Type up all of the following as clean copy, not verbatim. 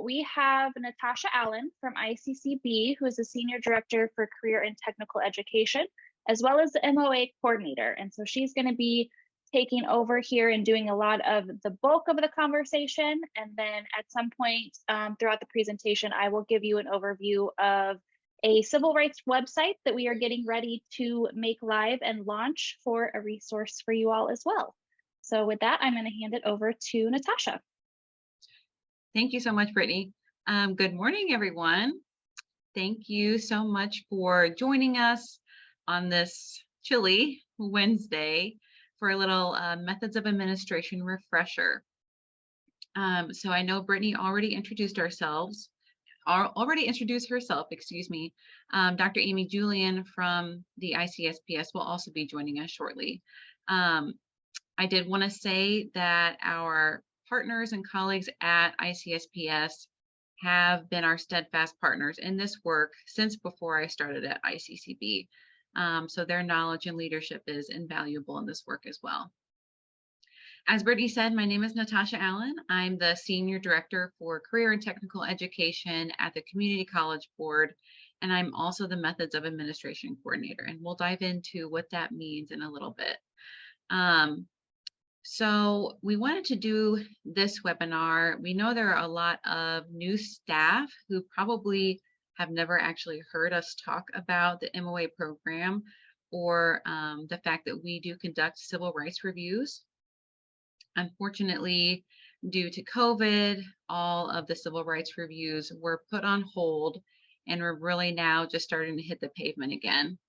we have Natasha Allan from ICCB, who is the Senior Director for Career and Technical Education, as well as the MOA Coordinator. And so she's going to be taking over here and doing a lot of the bulk of the conversation. And then at some point throughout the presentation, I will give you an overview of a civil rights website that we are getting ready to make live and launch for a resource for you all as well. So with that, I'm going to hand it over to Natasha. Thank you so much, Brittany. Good morning, everyone. Thank you so much for joining us on this chilly Wednesday for a little methods of administration refresher. So I know Brittany already introduced herself, excuse me. Dr. Amy Julian from the ICSPS will also be joining us shortly. I did want to say that our partners and colleagues at ICSPS have been our steadfast partners in this work since before I started at ICCB. So their knowledge and leadership is invaluable in this work as well. As Brittany said, my name is Natasha Allan. I'm the Senior Director for Career and Technical Education at the Community College Board, and I'm also the Methods of Administration Coordinator, and we'll dive into what that means in a little bit. So we wanted to do this webinar. We know there are a lot of new staff who probably have never actually heard us talk about the MOA program or the fact that we do conduct civil rights reviews. Unfortunately, due to COVID, all of the civil rights reviews were put on hold, and we're really now just starting to hit the pavement again.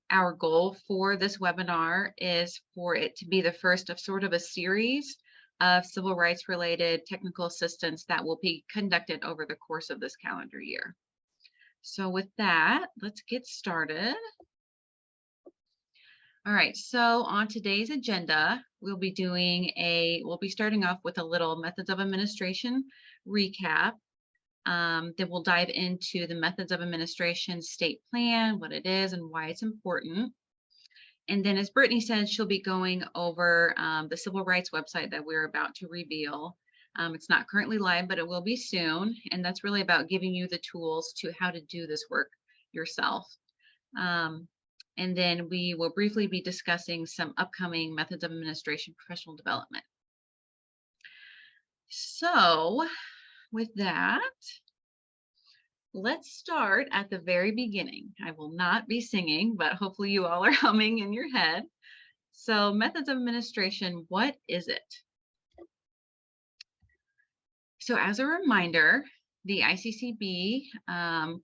Our goal for this webinar is for it to be the first of sort of a series of civil rights related technical assistance that will be conducted over the course of this calendar year. So with that, let's get started. All right, so on today's agenda, we'll be starting off with a little methods of administration recap. Then we'll dive into the methods of administration state plan, what it is and why it's important. And then as Brittany said, she'll be going over the civil rights website that we're about to reveal. It's not currently live, but it will be soon. And that's really about giving you the tools to how to do this work yourself. And then we will briefly be discussing some upcoming methods of administration professional development. So with that, let's start at the very beginning. I will not be singing, but hopefully you all are humming in your head. So methods of administration, what is it? So as a reminder, the ICCB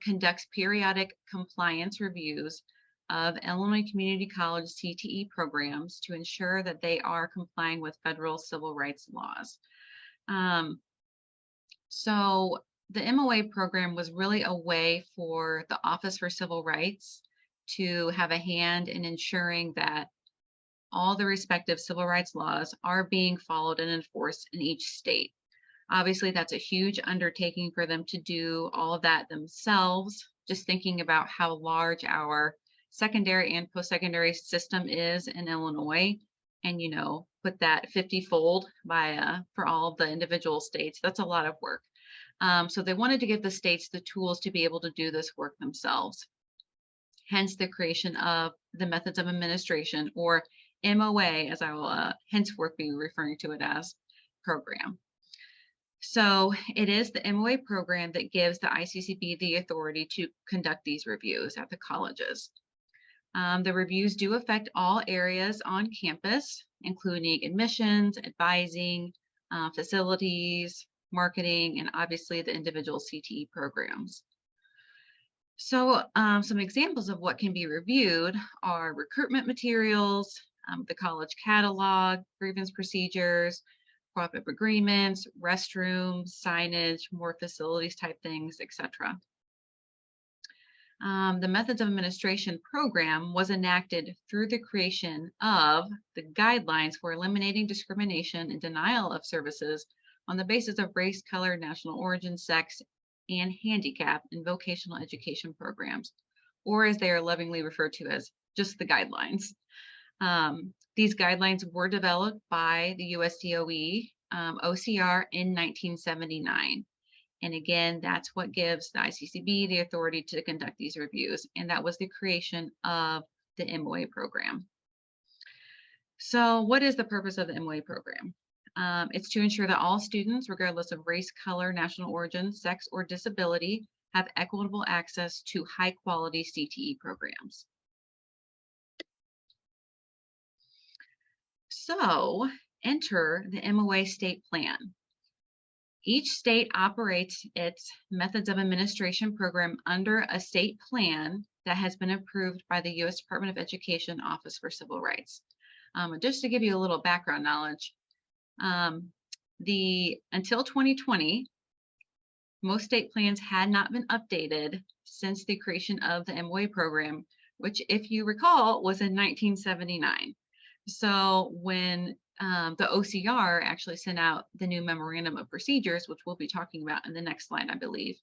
conducts periodic compliance reviews of Illinois Community College CTE programs to ensure that they are complying with federal civil rights laws. So the MOA program was really a way for the Office for Civil Rights to have a hand in ensuring that all the respective civil rights laws are being followed and enforced in each state. Obviously, that's a huge undertaking for them to do all of that themselves, just thinking about how large our secondary and post-secondary system is in Illinois, and put that 50-fold for all of the individual states. That's a lot of work. So they wanted to give the states the tools to be able to do this work themselves. Hence the creation of the methods of administration, or MOA, as I will henceforth be referring to it as, program. So it is the MOA program that gives the ICCB the authority to conduct these reviews at the colleges. The reviews do affect all areas on campus, including admissions, advising, facilities, marketing, and obviously the individual CTE programs. So some examples of what can be reviewed are recruitment materials, the college catalog, grievance procedures, cooperative agreements, restrooms, signage, more facilities type things, etc. The Methods of Administration program was enacted through the creation of the guidelines for eliminating discrimination and denial of services on the basis of race, color, national origin, sex, and handicap in vocational education programs, or as they are lovingly referred to as just the guidelines. These guidelines were developed by the USDOE OCR in 1979. And again, that's what gives the ICCB the authority to conduct these reviews. And that was the creation of the MOA program. So what is the purpose of the MOA program? It's to ensure that all students, regardless of race, color, national origin, sex, or disability, have equitable access to high-quality CTE programs. So enter the MOA state plan. Each state operates its methods of administration program under a state plan that has been approved by the U.S. Department of Education Office for Civil Rights. Just to give you a little background knowledge, until 2020, most state plans had not been updated since the creation of the MOA program, which, if you recall, was in 1979. So when the OCR actually sent out the new memorandum of procedures, which we'll be talking about in the next slide, I believe,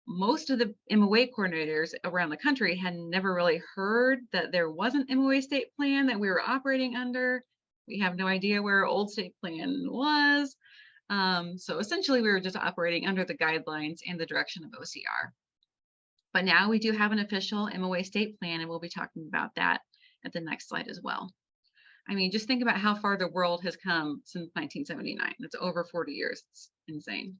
most of the MOA coordinators around the country had never really heard that there was an MOA state plan that we were operating under. We have no idea where our old state plan was. So essentially, we were just operating under the guidelines and the direction of OCR. But now we do have an official MOA state plan, and we'll be talking about that at the next slide as well. I mean, just think about how far the world has come since 1979. That's over 40 years. It's insane.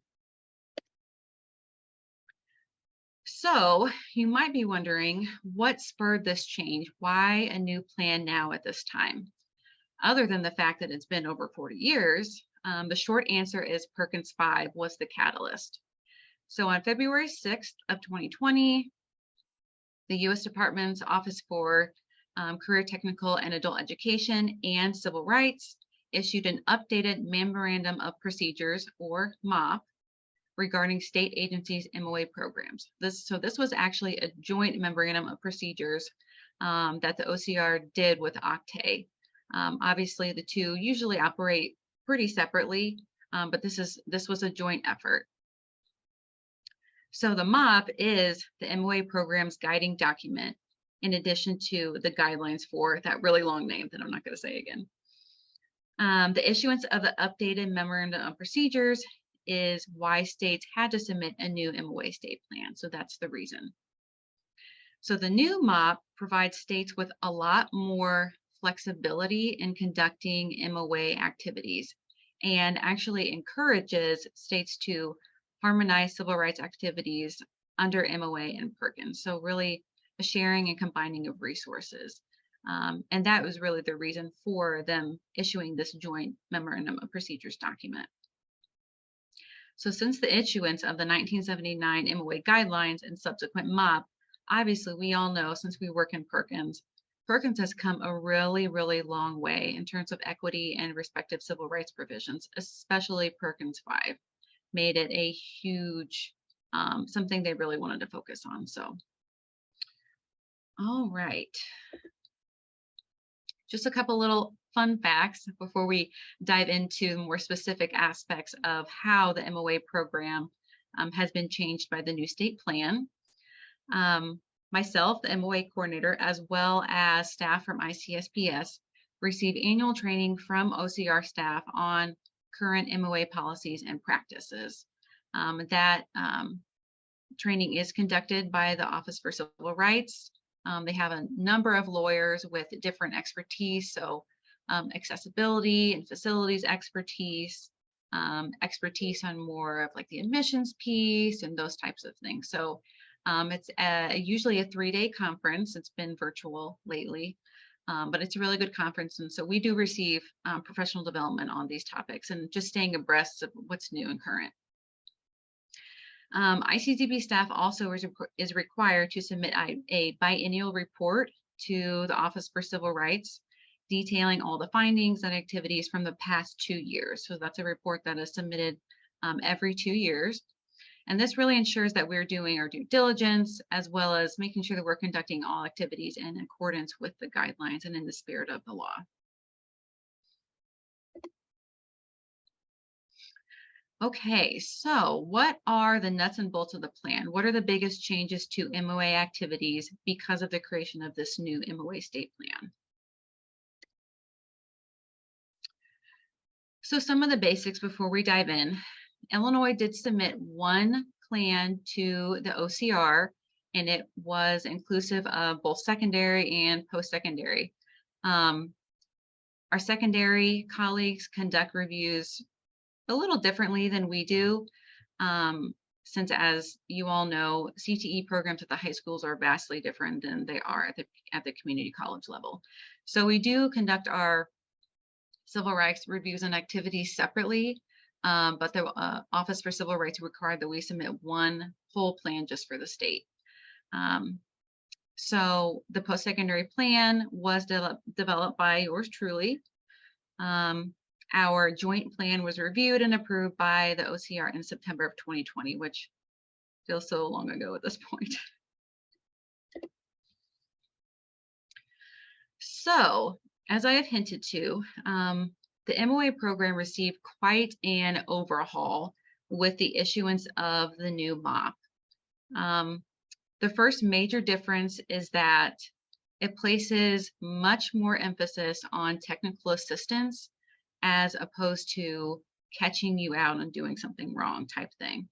So you might be wondering, what spurred this change? Why a new plan now at this time? Other than the fact that it's been over 40 years, the short answer is PERKINS 5 was the catalyst. So on February 6th of 2020, the U.S. Department's Office for Career Technical and Adult Education and Civil Rights issued an updated Memorandum of Procedures, or MOP, regarding state agencies' MOA programs. This was actually a joint Memorandum of Procedures that the OCR did with OCTAE. Obviously, the two usually operate pretty separately, but this was a joint effort. So the MOP is the MOA program's guiding document, in addition to the guidelines for that really long name that I'm not going to say again. The issuance of the updated Memorandum of Procedures is why states had to submit a new MOA state plan. So that's the reason. So the new MOP provides states with a lot more flexibility in conducting MOA activities, and actually encourages states to harmonize civil rights activities under MOA and PERKINS. So really a sharing and combining of resources. And that was really the reason for them issuing this joint Memorandum of Procedures document. So since the issuance of the 1979 MOA guidelines and subsequent MOP, obviously we all know, since we work in PERKINS, PERKINS has come a really, really long way in terms of equity and respective civil rights provisions, especially PERKINS 5, made it a huge, something they really wanted to focus on. So, all right. Just a couple little fun facts before we dive into more specific aspects of how the MOA program has been changed by the new state plan. Myself, the MOA coordinator, as well as staff from ICSPS, receive annual training from OCR staff on current MOA policies and practices. That training is conducted by the Office for Civil Rights. They have a number of lawyers with different expertise, so accessibility and facilities expertise, expertise on more of like the admissions piece and those types of things. So it's usually a 3-day conference. It's been virtual lately, but it's a really good conference. And so we do receive professional development on these topics and just staying abreast of what's new and current. ICCB staff also is required to submit a biennial report to the Office for Civil Rights, detailing all the findings and activities from the past 2 years. So that's a report that is submitted every 2 years. And this really ensures that we're doing our due diligence, as well as making sure that we're conducting all activities in accordance with the guidelines and in the spirit of the law. Okay, so what are the nuts and bolts of the plan? What are the biggest changes to MOA activities because of the creation of this new MOA state plan? So some of the basics before we dive in. Illinois did submit one plan to the OCR, and it was inclusive of both secondary and post-secondary. Our secondary colleagues conduct reviews a little differently than we do, since, as you all know, CTE programs at the high schools are vastly different than they are at the community college level. So we do conduct our civil rights reviews and activities separately, but the Office for Civil Rights required that we submit one full plan just for the state. So the post-secondary plan was developed by yours truly. Our joint plan was reviewed and approved by the OCR in September of 2020, which feels so long ago at this point. So, as I have hinted to, the MOA program received quite an overhaul with the issuance of the new MOP. The first major difference is that it places much more emphasis on technical assistance as opposed to catching you out and doing something wrong type thing.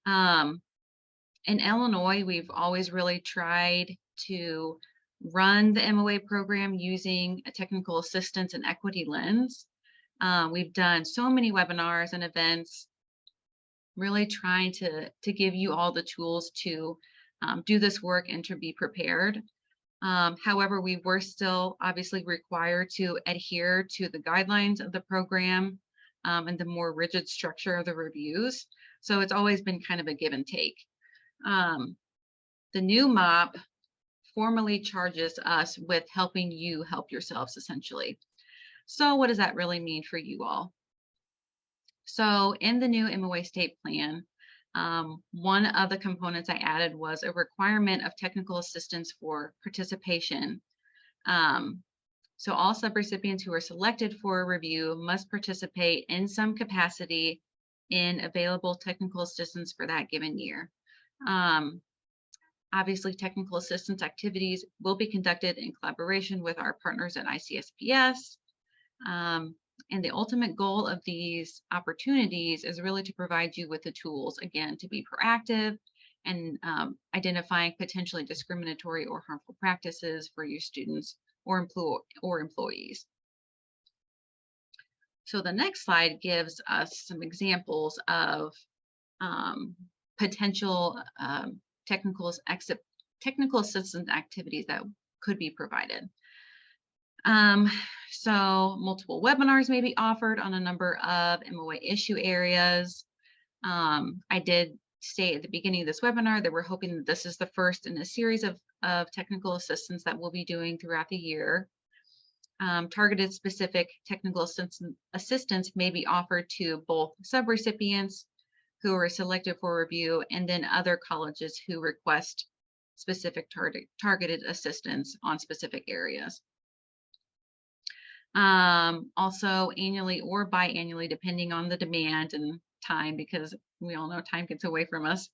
In Illinois, we've always really tried to run the MOA program using a technical assistance and equity lens. We've done so many webinars and events, really trying to give you all the tools to do this work and to be prepared. However, we were still obviously required to adhere to the guidelines of the program and the more rigid structure of the reviews. So it's always been kind of a give and take. The new MOP formally charges us with helping you help yourselves, essentially. So what does that really mean for you all? So in the new MOA state plan, one of the components I added was a requirement of technical assistance for participation. So all subrecipients who are selected for a review must participate in some capacity in available technical assistance for that given year. Obviously, technical assistance activities will be conducted in collaboration with our partners at ICSPS. And the ultimate goal of these opportunities is really to provide you with the tools, again, to be proactive and identifying potentially discriminatory or harmful practices for your students or employees. So the next slide gives us some examples of potential technical assistance activities that could be provided. So multiple webinars may be offered on a number of MOA issue areas. I did say at the beginning of this webinar that we're hoping that this is the first in a series of technical assistance that we'll be doing throughout the year. Targeted specific technical assistance may be offered to both subrecipients who are selected for review and then other colleges who request specific targeted assistance on specific areas. Also annually or biannually, depending on the demand and time, because we all know time gets away from us.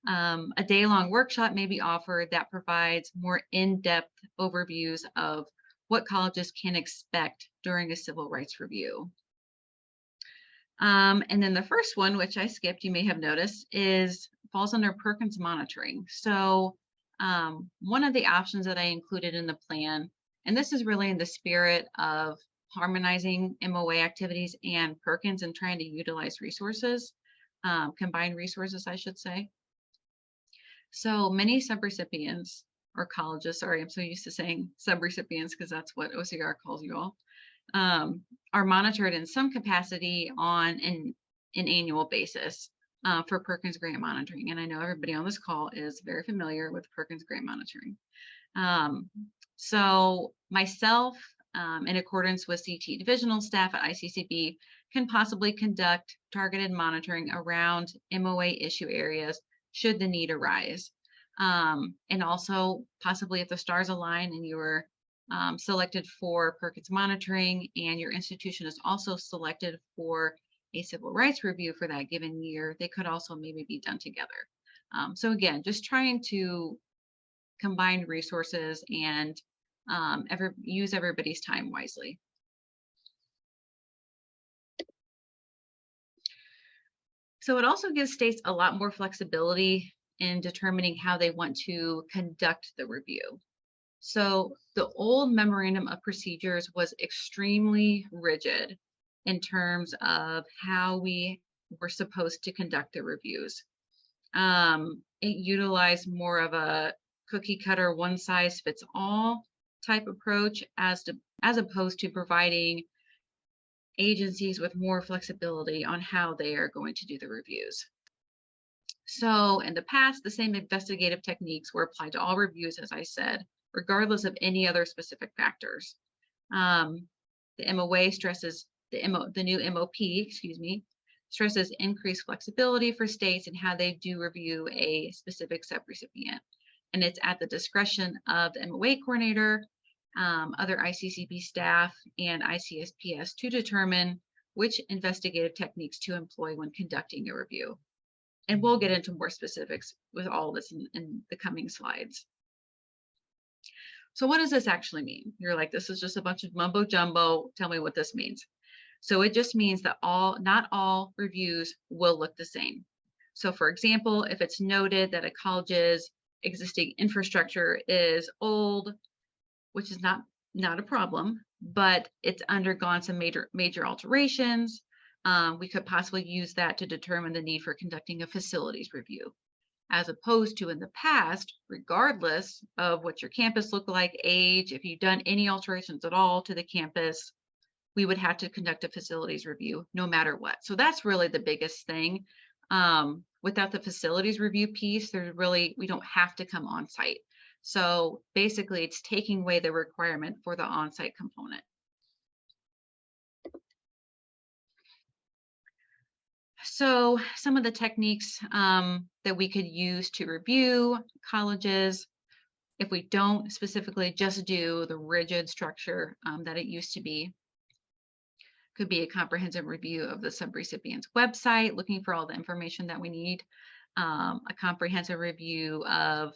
A day-long workshop may be offered that provides more in-depth overviews of what colleges can expect during a civil rights review. And then the first one, which I skipped, you may have noticed, falls under PERKINS monitoring. So one of the options that I included in the plan, and this is really in the spirit of harmonizing MOA activities and PERKINS and trying to utilize resources, combined resources, I should say. So many subrecipients or colleges, sorry, I'm so used to saying subrecipients because that's what OCR calls you all, are monitored in some capacity on an annual basis for PERKINS grant monitoring. And I know everybody on this call is very familiar with PERKINS grant monitoring. So myself, in accordance with CTE divisional staff at ICCB, can possibly conduct targeted monitoring around MOA issue areas should the need arise. And also possibly if the stars align and you were selected for PERKINS monitoring and your institution is also selected for a civil rights review for that given year, they could also maybe be done together. So again, just trying to combine resources and use everybody's time wisely. So it also gives states a lot more flexibility in determining how they want to conduct the review. So the old memorandum of procedures was extremely rigid in terms of how we were supposed to conduct the reviews. It utilized more of a cookie cutter, one size fits all type approach as opposed to providing agencies with more flexibility on how they are going to do the reviews. So in the past, the same investigative techniques were applied to all reviews, as I said, regardless of any other specific factors. The MOA stresses, the new MOP, excuse me, stresses increased flexibility for states in how they do review a specific subrecipient. And it's at the discretion of the MOA coordinator, other ICCB staff, and ICSPS to determine which investigative techniques to employ when conducting a review. And we'll get into more specifics with all this in the coming slides. So what does this actually mean? You're like, this is just a bunch of mumbo jumbo. Tell me what this means. So it just means that not all reviews will look the same. So for example, if it's noted that a college's existing infrastructure is old, which is not a problem, but it's undergone some major alterations, we could possibly use that to determine the need for conducting a facilities review, as opposed to in the past, regardless of what your campus looked like, age, if you've done any alterations at all to the campus, we would have to conduct a facilities review no matter what. So that's really the biggest thing. Without the facilities review piece, we don't have to come on site. So basically it's taking away the requirement for the on-site component. So some of the techniques that we could use to review colleges, if we don't specifically just do the rigid structure that it used to be, could be a comprehensive review of the subrecipient's website, looking for all the information that we need, a comprehensive review of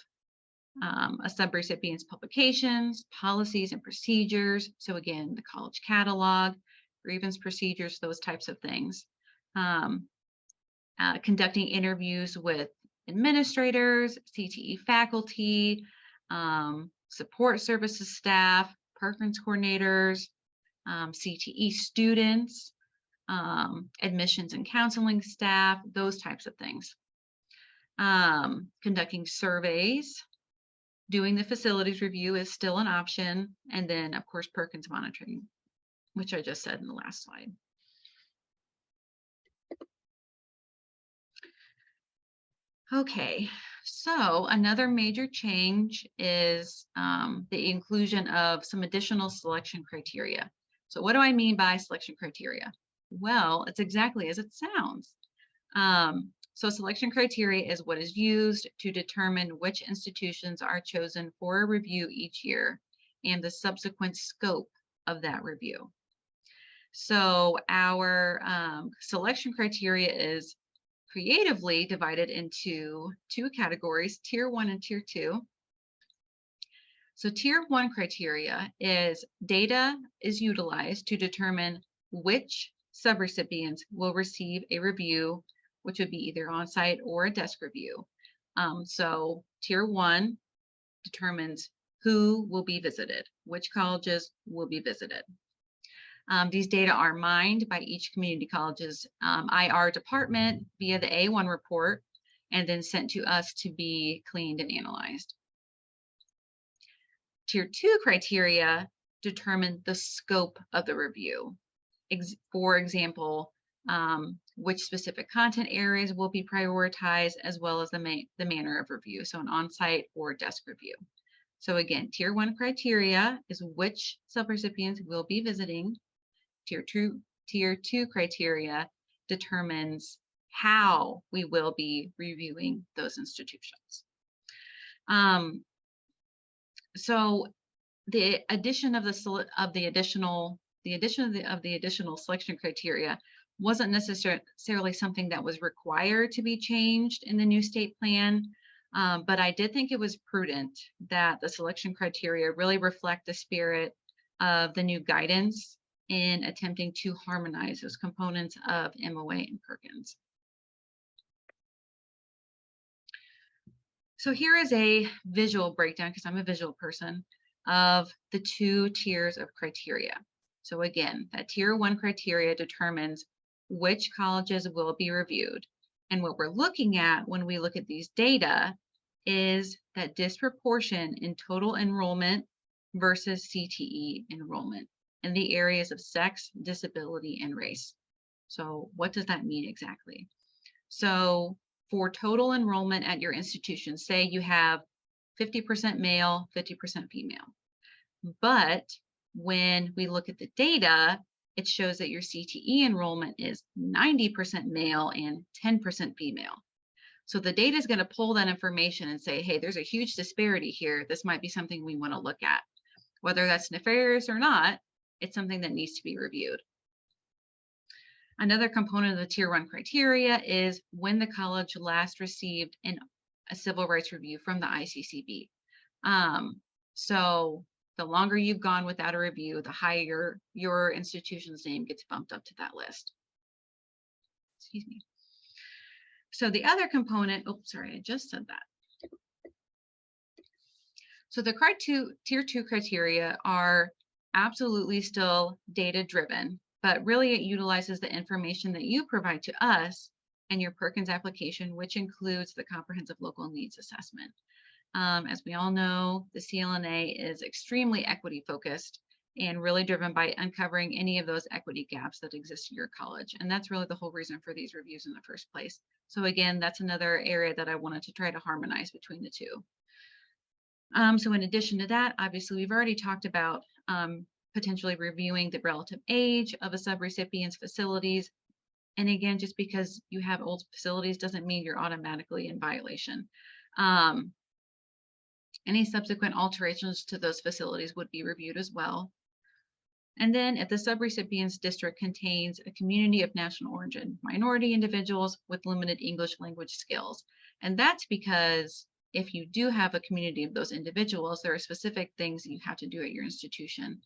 a subrecipient's publications, policies, and procedures. So again, the college catalog, grievance procedures, those types of things. Conducting interviews with administrators, CTE faculty, support services staff, PERKINS coordinators, CTE students, admissions and counseling staff, those types of things. Conducting surveys, doing the facilities review is still an option, and then of course PERKINS monitoring, which I just said in the last slide. Okay, so another major change is the inclusion of some additional selection criteria. So what do I mean by selection criteria? Well, it's exactly as it sounds. So selection criteria is what is used to determine which institutions are chosen for a review each year and the subsequent scope of that review. So our selection criteria is creatively divided into two categories, Tier 1 and Tier 2. So Tier 1 criteria is data is utilized to determine which subrecipients will receive a review, which would be either on-site or a desk review. So Tier 1 determines who will be visited, which colleges will be visited. These data are mined by each community college's IR department via the A1 report and then sent to us to be cleaned and analyzed. Tier 2 criteria determine the scope of the review. For example, which specific content areas will be prioritized, as well as the manner of review, so an on-site or desk review. So again, Tier 1 criteria is which subrecipients will be visiting. Tier 2 criteria determines how we will be reviewing those institutions. So the addition of the additional selection criteria wasn't necessarily something that was required to be changed in the new state plan, but I did think it was prudent that the selection criteria really reflect the spirit of the new guidance in attempting to harmonize those components of MOA and PERKINS. So here is a visual breakdown, because I'm a visual person, of the 2 tiers of criteria. So again, that tier 1 criteria determines which colleges will be reviewed. And what we're looking at when we look at these data is that disproportion in total enrollment versus CTE enrollment in the areas of sex, disability, and race. So what does that mean exactly? So for total enrollment at your institution, say you have 50% male, 50% female. But when we look at the data, it shows that your CTE enrollment is 90% male and 10% female. So the data is going to pull that information and say, hey, there's a huge disparity here. This might be something we want to look at. Whether that's nefarious or not, it's something that needs to be reviewed. Another component of the tier 1 criteria is when the college last received a civil rights review from the ICCB. So the longer you've gone without a review, the higher your institution's name gets bumped up to that list. Excuse me. So the other component, oh, sorry, I just said that. So the tier 2 criteria are absolutely still data driven, but really it utilizes the information that you provide to us and your Perkins application, which includes the comprehensive local needs assessment. As we all know, the CLNA is extremely equity focused and really driven by uncovering any of those equity gaps that exist in your college. And that's really the whole reason for these reviews in the first place. So again, that's another area that I wanted to try to harmonize between the two. So in addition to that, obviously, we've already talked about potentially reviewing the relative age of a subrecipient's facilities. And again, just because you have old facilities doesn't mean you're automatically in violation. Any subsequent alterations to those facilities would be reviewed as well. And then if the subrecipient's district contains a community of national origin minority individuals with limited English language skills. And that's because if you do have a community of those individuals, there are specific things you have to do at your institution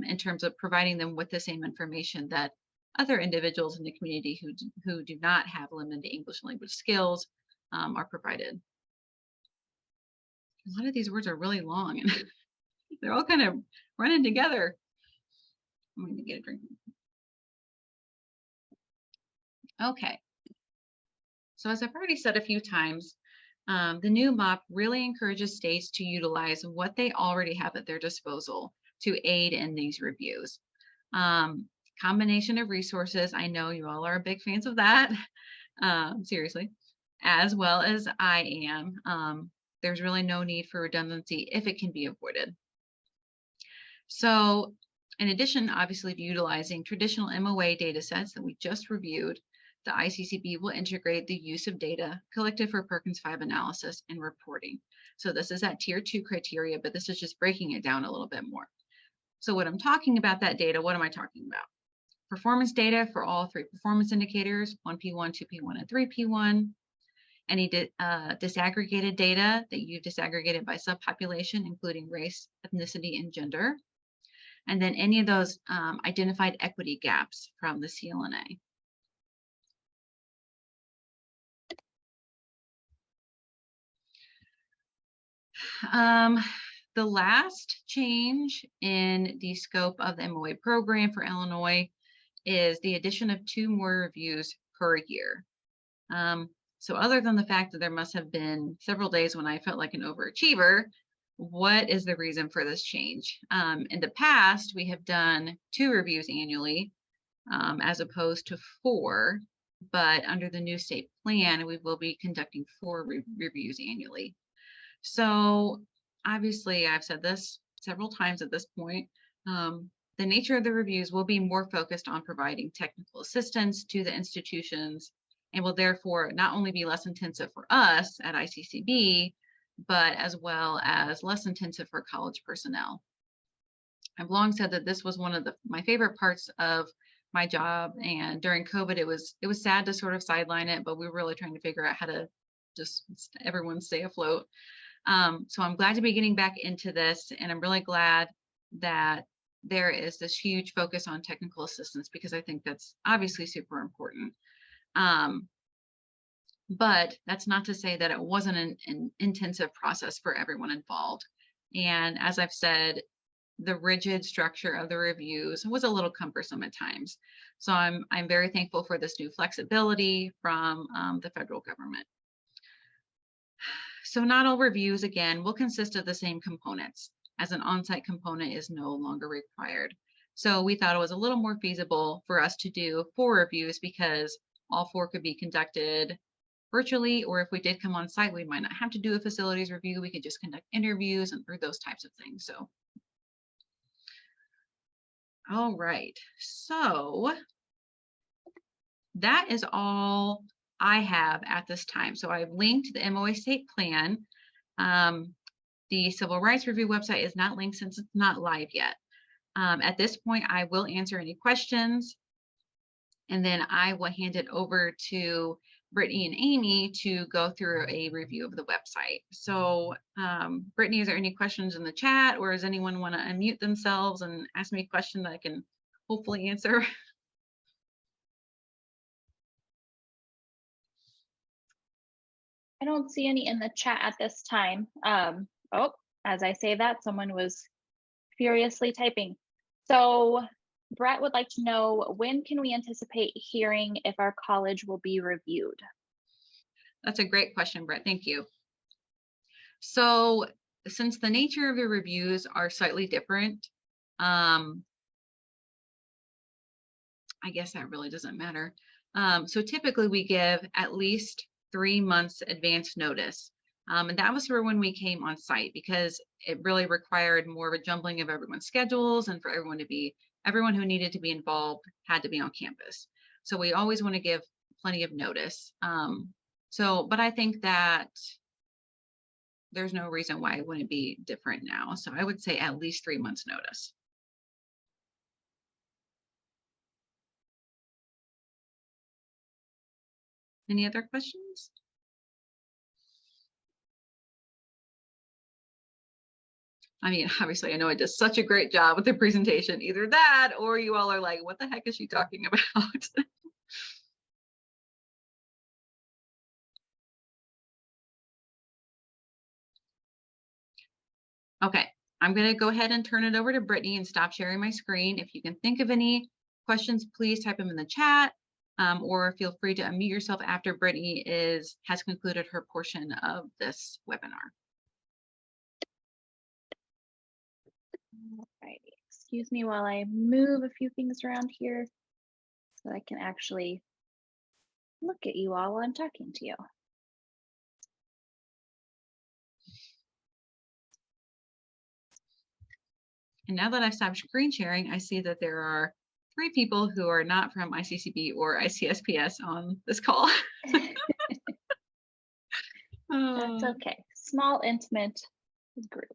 in terms of providing them with the same information that other individuals in the community who do not have limited English language skills are provided. A lot of these words are really long and they're all kind of running together. I'm going to get a drink. Okay. So as I've already said a few times, the new MOP really encourages states to utilize what they already have at their disposal to aid in these reviews. Combination of resources, I know you all are big fans of that, seriously, as well as I am. There's really no need for redundancy if it can be avoided. So in addition, obviously, to utilizing traditional MOA data sets that we just reviewed, the ICCB will integrate the use of data collected for Perkins 5 analysis and reporting. So this is that tier 2 criteria, but this is just breaking it down a little bit more. So when I'm talking about that data, what am I talking about? Performance data for all 3 performance indicators, 1P1, 2P1, and 3P1. Any disaggregated data that you've disaggregated by subpopulation, including race, ethnicity, and gender. And then any of those identified equity gaps from the CLNA. The last change in the scope of the MOA program for Illinois is the addition of 2 more reviews per year. So other than the fact that there must have been several days when I felt like an overachiever, what is the reason for this change? In the past, we have done 2 reviews annually as opposed to 4, but under the new state plan, we will be conducting 4 reviews annually. So obviously, I've said this several times at this point, the nature of the reviews will be more focused on providing technical assistance to the institutions and will therefore not only be less intensive for us at ICCB, but as well as less intensive for college personnel. I've long said that this was one of my favorite parts of my job, and during COVID, it was sad to sort of sideline it, but we were really trying to figure out how to just everyone stay afloat. So I'm glad to be getting back into this, and I'm really glad that there is this huge focus on technical assistance because I think that's obviously super important. But that's not to say that it wasn't an intensive process for everyone involved. And as I've said, the rigid structure of the reviews was a little cumbersome at times. So I'm very thankful for this new flexibility from the federal government. So not all reviews, again, will consist of the same components, as an on-site component is no longer required. So we thought it was a little more feasible for us to do 4 reviews because all 4 could be conducted virtually, or if we did come on site, we might not have to do a facilities review. We could just conduct interviews and through those types of things. So, all right. So that is all I have at this time. So I've linked the MOA state plan. The Civil Rights Review website is not linked since it's not live yet. At this point, I will answer any questions, and then I will hand it over to Brittany and Amy to go through a review of the website. So Brittany, is there any questions in the chat, or does anyone want to unmute themselves and ask me a question that I can hopefully answer? I don't see any in the chat at this time. Oh, as I say that, someone was furiously typing. So Brett would like to know, when can we anticipate hearing if our college will be reviewed? That's a great question, Brett. Thank you. So since the nature of the reviews are slightly different, I guess that really doesn't matter. So typically we give at least 3 months advance notice. And that was for when we came on site, because it really required more of a jumbling of everyone's schedules, and for everyone who needed to be involved had to be on campus. So we always want to give plenty of notice. But I think that there's no reason why it wouldn't be different now. So I would say at least 3 months notice. Any other questions? I mean, obviously, I know I did such a great job with the presentation. Either that, or you all are like, what the heck is she talking about? Okay, I'm going to go ahead and turn it over to Brittany and stop sharing my screen. If you can think of any questions, please type them in the chat, or feel free to unmute yourself after Brittany has concluded her portion of this webinar. All right, excuse me while I move a few things around here so I can actually look at you all while I'm talking to you. And now that I've stopped screen sharing, I see that there are 3 people who are not from ICCB or ICSPS on this call. That's okay. Small, intimate group.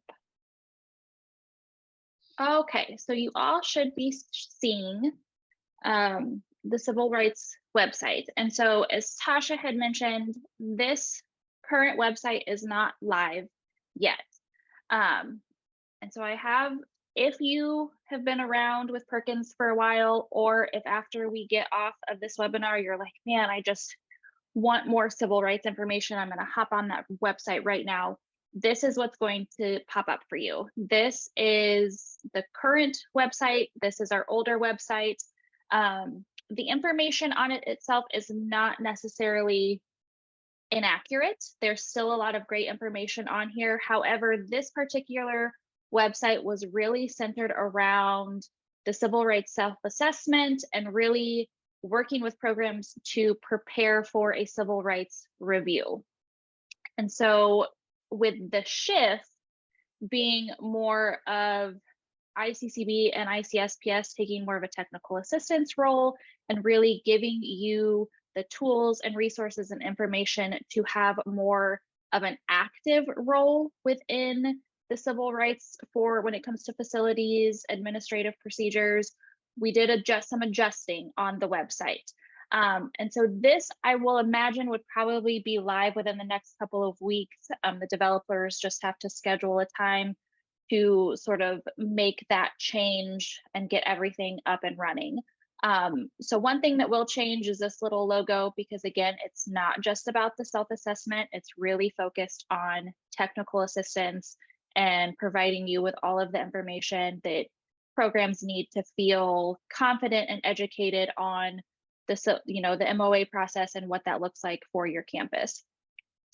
Okay, so you all should be seeing the Civil Rights website. And so as Tasha had mentioned, this current website is not live yet. And so I have, if you have been around with Perkins for a while, or if after we get off of this webinar, you're like, man, I just want more civil rights information, I'm gonna hop on that website right now. This is what's going to pop up for you. This is the current website. This is our older website. The information on it itself is not necessarily inaccurate. There's still a lot of great information on here. However, this particular website was really centered around the civil rights self-assessment and really working with programs to prepare for a civil rights review. And so with the shift being more of ICCB and ICSPS taking more of a technical assistance role and really giving you the tools and resources and information to have more of an active role within the civil rights for when it comes to facilities, administrative procedures, we did some adjusting on the website. And so this, I will imagine, would probably be live within the next couple of weeks. The developers just have to schedule a time to sort of make that change and get everything up and running. So one thing that will change is this little logo, because again, it's not just about the self-assessment, it's really focused on technical assistance and providing you with all of the information that programs need to feel confident and educated on the MOA process and what that looks like for your campus.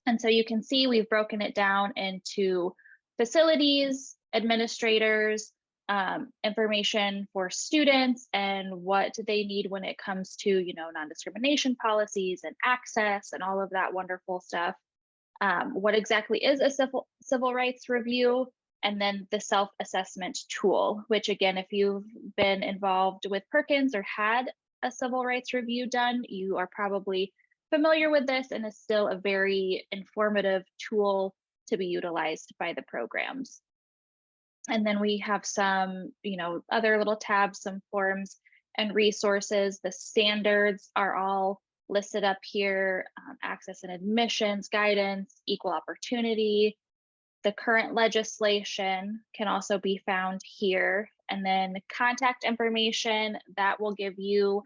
And so you can see we've broken it down into facilities, administrators, information for students, and what they need when it comes to non-discrimination policies and access and all of that wonderful stuff. What exactly is a civil rights review? And then the self-assessment tool, which again, if you've been involved with Perkins or had a civil rights review done, you are probably familiar with this, and is still a very informative tool to be utilized by the programs. And then we have some, other little tabs, some forms and resources. The standards are all listed up here: access and admissions guidance, equal opportunity. The current legislation can also be found here. And then contact information, that will give you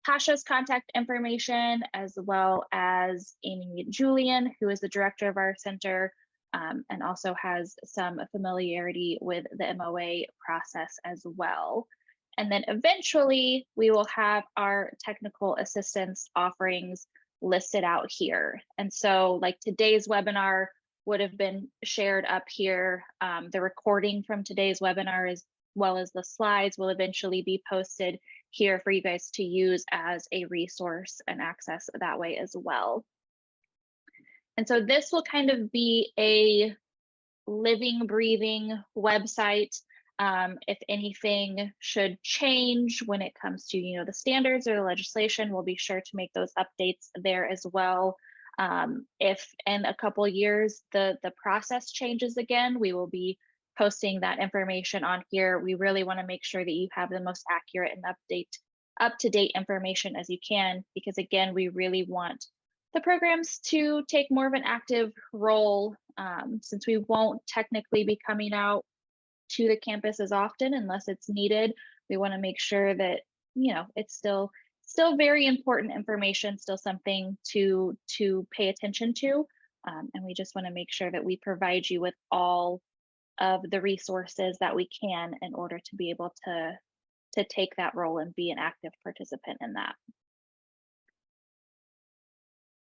Tasha's contact information, as well as Amy Julian, who is the director of our center, and also has some familiarity with the MOA process as well. And then eventually we will have our technical assistance offerings listed out here. And so like today's webinar would have been shared up here. The recording from today's webinar, as well as the slides, will eventually be posted here for you guys to use as a resource and access that way as well. And so this will kind of be a living, breathing website. If anything should change when it comes to the standards or the legislation, we'll be sure to make those updates there as well. If in a couple years the process changes again, we will be posting that information on here. We really want to make sure that you have the most accurate and up-to-date information as you can, because again, we really want the programs to take more of an active role, since we won't technically be coming out to the campus as often unless it's needed. We want to make sure that it's still very important information, still something to pay attention to, and we just want to make sure that we provide you with all of the resources that we can in order to be able to take that role and be an active participant in that.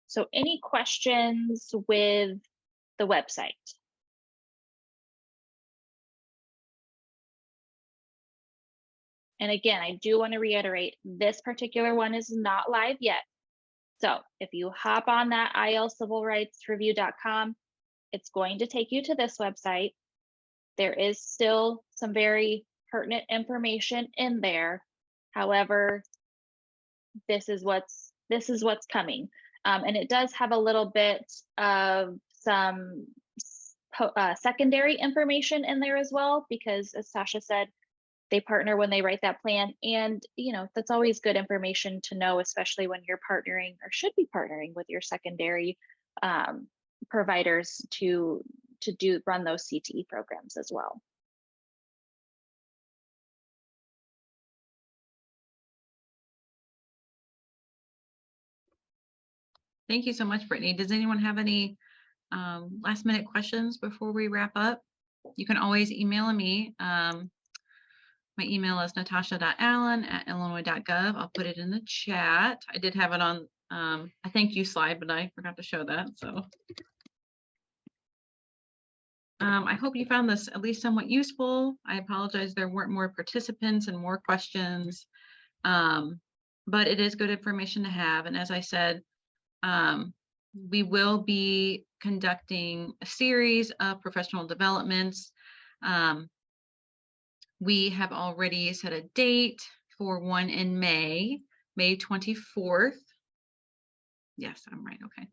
So any questions with the website? And again, I do want to reiterate, this particular one is not live yet. So if you hop on that ilcivilrightsreview.com, it's going to take you to this website. There is still some very pertinent information in there. However, this is what's coming. And it does have a little bit of some secondary information in there as well, because as Tasha said, they partner when they write that plan. And that's always good information to know, especially when you're partnering or should be partnering with your secondary providers to run those CTE programs as well. Thank you so much, Brittany. Does anyone have any last minute questions before we wrap up? You can always email me. My email is natasha.allan@illinois.gov. I'll put it in the chat. I did have it on a thank you slide, but I forgot to show that. So I hope you found this at least somewhat useful. I apologize there weren't more participants and more questions, but it is good information to have. And as I said, we will be conducting a series of professional developments. We have already set a date for one in May 24th. Yes, I'm right. Okay.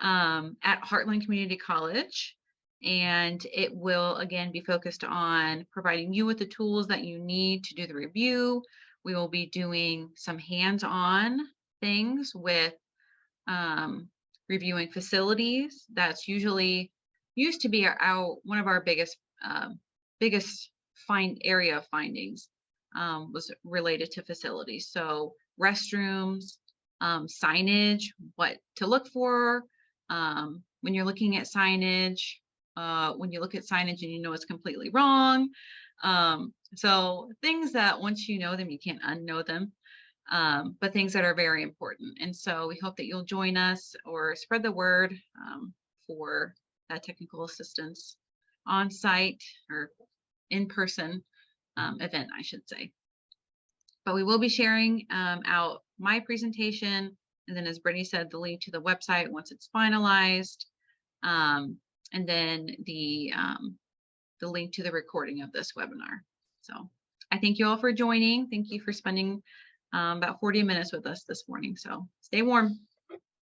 At Heartland Community College. And it will again be focused on providing you with the tools that you need to do the review. We will be doing some hands-on things with reviewing facilities. That's used to be one of our biggest area of findings. was related to facilities. So restrooms, signage, what to look for when you're looking at signage, when you look at signage and you know it's completely wrong. So things that once you know them, you can't unknow them, but things that are very important. And so we hope that you'll join us or spread the word for that technical assistance on site or in person event, I should say. But we will be sharing out my presentation, and then as Brittany said, the link to the website once it's finalized, and then the link to the recording of this webinar. So I thank you all for joining. Thank you for spending about 40 minutes with us this morning. So stay warm.